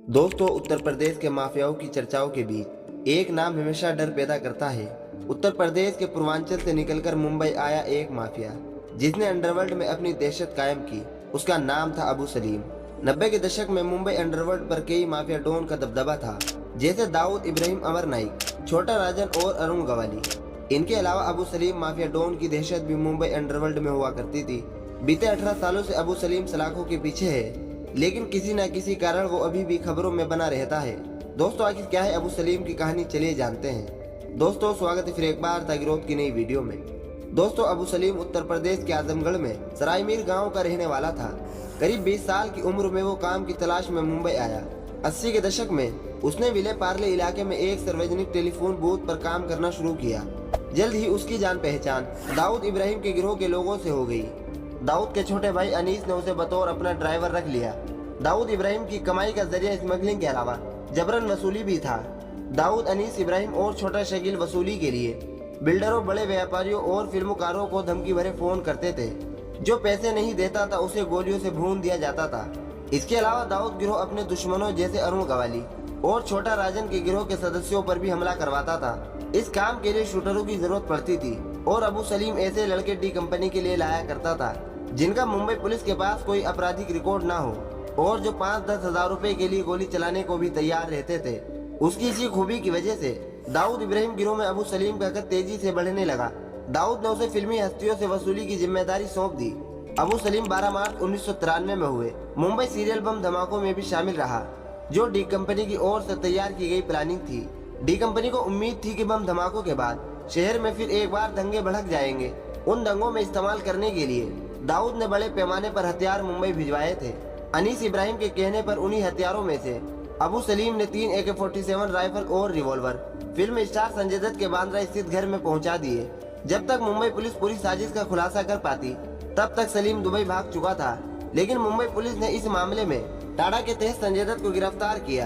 दोस्तों, उत्तर प्रदेश के माफियाओं की चर्चाओं के बीच एक नाम हमेशा डर पैदा करता है। उत्तर प्रदेश के पूर्वांचल से निकलकर मुंबई आया एक माफिया जिसने अंडरवर्ल्ड में अपनी दहशत कायम की। उसका नाम था अबू सलीम। 90 के दशक में मुंबई अंडरवर्ल्ड पर कई माफिया डॉन का दबदबा था, जैसे दाऊद इब्राहिम, अमर नाइक, छोटा राजन और अरुण गवाली। इनके अलावा अबू सलीम माफिया डॉन की दहशत भी मुंबई अंडरवर्ल्ड में हुआ करती थी। बीते 18 सालों से अबू सलीम सलाखों के पीछे है, लेकिन किसी न किसी कारण वो अभी भी खबरों में बना रहता है। दोस्तों, आखिर क्या है अबू सलीम की कहानी, चलिए जानते हैं। दोस्तों, स्वागत है फिर एक बार तागिरोत की नई वीडियो में। दोस्तों, अबू सलीम उत्तर प्रदेश के आजमगढ़ में सरायमीर गांव का रहने वाला था। करीब 20 साल की उम्र में वो काम की तलाश में मुंबई आया। 80 के दशक में उसने विले पार्ले इलाके में एक सार्वजनिक टेलीफोन बूथ पर काम करना शुरू किया। जल्द ही उसकी जान पहचान दाऊद इब्राहिम के गिरोह के लोगों से हो गई। दाऊद के छोटे भाई अनीस ने उसे बतौर अपना ड्राइवर रख लिया। दाऊद इब्राहिम की कमाई का जरिया स्मगलिंग के अलावा जबरन वसूली भी था। दाऊद अनीस इब्राहिम और छोटा शकील वसूली के लिए बिल्डरों, बड़े व्यापारियों और फिल्मकारों को धमकी भरे फोन करते थे। जो पैसे नहीं देता था उसे गोलियों से भून दिया जाता था। इसके अलावा दाऊद गिरोह अपने दुश्मनों जैसे अरुण गवाली और छोटा राजन के गिरोह के सदस्यों पर भी हमला करवाता था। इस काम के लिए शूटरों की जरूरत पड़ती थी और अबू सलीम ऐसे लड़के डी कंपनी के लिए लाया करता था जिनका मुंबई पुलिस के पास कोई आपराधिक रिकॉर्ड ना हो और जो 5-10 हजार रुपए के लिए गोली चलाने को भी तैयार रहते थे। उसकी इसी खूबी की वजह से दाऊद इब्राहिम गिरोह में अबू सलीम का कद तेजी से बढ़ने लगा। दाऊद ने उसे फिल्मी हस्तियों से वसूली की जिम्मेदारी सौंप दी। अबू सलीम 12 मार्च 1993 में हुए मुंबई सीरियल बम धमाकों में भी शामिल रहा, जो डी कंपनी की ओर से तैयार की गई प्लानिंग थी। डी कंपनी को उम्मीद थी कि बम धमाकों के बाद शहर में फिर एक बार दंगे भड़क जाएंगे। उन दंगों में इस्तेमाल करने के लिए दाऊद ने बड़े पैमाने पर हथियार मुंबई भिजवाए थे। अनीस इब्राहिम के कहने पर उन्हीं हथियारों में से अबू सलीम ने 3 AK-47 राइफल और revolver film star Sanjay Dutt के बांद्रा स्थित घर में पहुंचा दिए। जब तक मुंबई पुलिस पूरी साजिश का खुलासा कर पाती, तब तक सलीम दुबई भाग चुका था। लेकिन मुंबई पुलिस ने इस मामले में टाडा के तहत संजय दत्त को गिरफ्तार किया।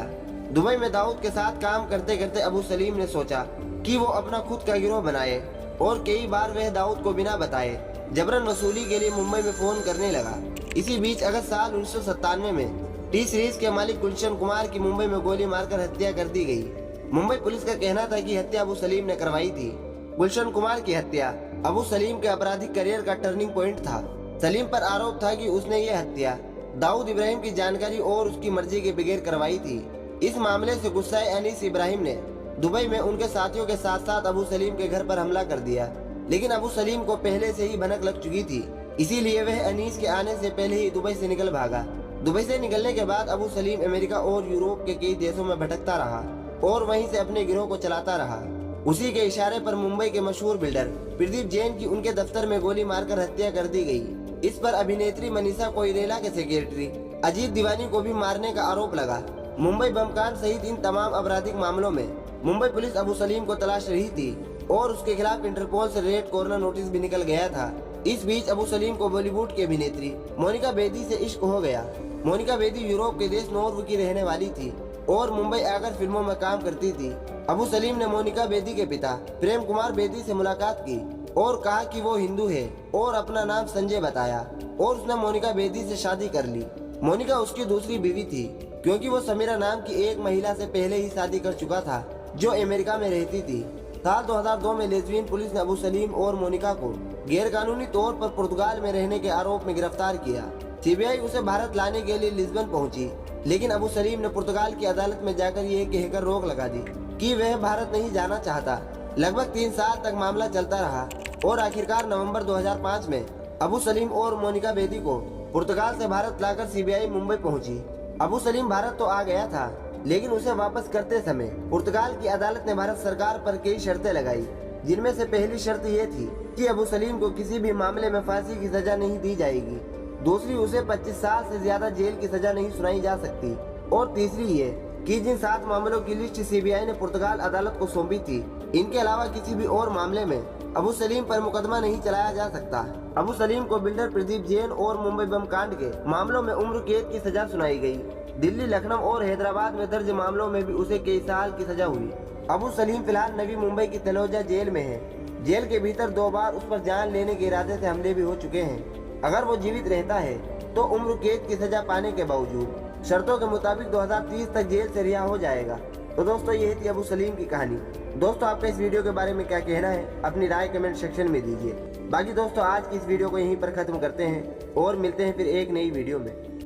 दुबई में दाऊद के साथ काम करते करते अबू सलीम ने सोचा कि वो अपना खुद का गिरोह बनाए और कई बार वह दाऊद को बिना बताए जबरन वसूली के लिए मुंबई में फोन करने लगा। इसी बीच अगस्त साल 1997 में टी सीरीज के मालिक गुलशन कुमार की मुंबई में गोली मारकर हत्या कर दी गई। मुंबई पुलिस का कहना था कि हत्या अबू सलीम ने करवाई थी। गुलशन कुमार की हत्या अबू सलीम के आपराधिक करियर का टर्निंग पॉइंट था। सलीम पर आरोप था कि उसने ये हत्या दाऊद इब्राहिम की जानकारी और उसकी मर्जी के बगैर करवाई थी। इस मामले से गुस्साए अनीस इब्राहिम ने दुबई में उनके साथियों के साथ साथ अबू सलीम के घर पर हमला कर दिया। लेकिन अबू सलीम को पहले से ही भनक लग चुकी थी, इसीलिए वह अनीस के आने से पहले ही दुबई से निकल भागा। दुबई से निकलने के बाद अबू सलीम अमेरिका और यूरोप के कई देशों में भटकता रहा और वहीं से अपने गिरोह को चलाता रहा। उसी के इशारे पर मुंबई के मशहूर बिल्डर प्रदीप जैन की उनके दफ्तर में गोली मारकर हत्या कर दी गई। इस पर अभिनेत्री मनीषा कोइराला के सेक्रेटरी अजीत दीवानी को भी मारने का आरोप लगा। मुंबई बमकांड सहित इन तमाम आपराधिक मामलों में मुंबई पुलिस अबू सलीम को तलाश रही थी और उसके खिलाफ इंटरपोल से रेड कॉर्नर नोटिस भी निकल गया था। इस बीच अबू सलीम को बॉलीवुड की अभिनेत्री मोनिका बेदी से इश्क हो गया। मोनिका बेदी यूरोप के देश नॉर्वे की रहने वाली थी और मुंबई आकर फिल्मों में काम करती थी। अबू सलीम ने मोनिका बेदी के पिता प्रेम कुमार बेदी से मुलाकात की और कहा कि वो हिंदू है और अपना नाम संजय बताया और उसने मोनिका बेदी से शादी कर ली। मोनिका उसकी दूसरी बीवी थी क्योंकि वो समीरा नाम की एक महिला से पहले ही शादी कर चुका था जो अमेरिका में रहती थी। साल 2002 में लेस्बियन पुलिस ने अबू सलीम और मोनिका को गैरकानूनी तौर पर पुर्तगाल में रहने के आरोप में गिरफ्तार किया। सीबीआई उसे भारत लाने के लिए लिस्बन पहुंची, लेकिन अबू सलीम ने पुर्तगाल की अदालत में जाकर ये कहकर रोक लगा दी कि वह भारत नहीं जाना चाहता। लगभग 3 साल तक मामला चलता रहा और आखिरकार नवंबर 2005 में अबू सलीम और मोनिका बेदी को पुर्तगाल से भारत लाकर सीबीआई मुंबई पहुंची। अबू सलीम भारत तो आ गया था, लेकिन उसे वापस करते समय पुर्तगाल की अदालत ने भारत सरकार पर कई शर्तें लगाई, जिनमें से पहली शर्त ये थी कि अबू सलीम को किसी भी मामले में फांसी की सजा नहीं दी जाएगी। दूसरी, उसे 25 साल से ज्यादा जेल की सजा नहीं सुनाई जा सकती और तीसरी ये कि जिन 7 मामलों की लिस्ट सीबीआई ने पुर्तगाल अदालत को सौंपी थी, इनके अलावा किसी भी और मामले में अबू सलीम पर मुकदमा नहीं चलाया जा सकता। अबू सलीम को बिल्डर प्रदीप जैन और मुंबई बम कांड के मामलों में उम्र कैद की सजा सुनाई गई। दिल्ली, लखनऊ और हैदराबाद में दर्ज मामलों में भी उसे कई साल की सजा हुई। अबू सलीम फिलहाल नवी मुंबई की तलोजा जेल में है। जेल के भीतर 2 बार उस पर जान लेने के इरादे से हमले भी हो चुके हैं। अगर वो जीवित रहता है तो उम्र कैद की सजा पाने के बावजूद शर्तों के मुताबिक 2030 तक जेल से रिहा हो जाएगा। तो दोस्तों ये थी अबू सलीम की कहानी। दोस्तों आपका इस वीडियो के बारे में क्या कहना है, अपनी राय कमेंट सेक्शन में दीजिए। बाकी दोस्तों आज की इस वीडियो को यहीं पर खत्म करते हैं और मिलते हैं फिर एक नई वीडियो में।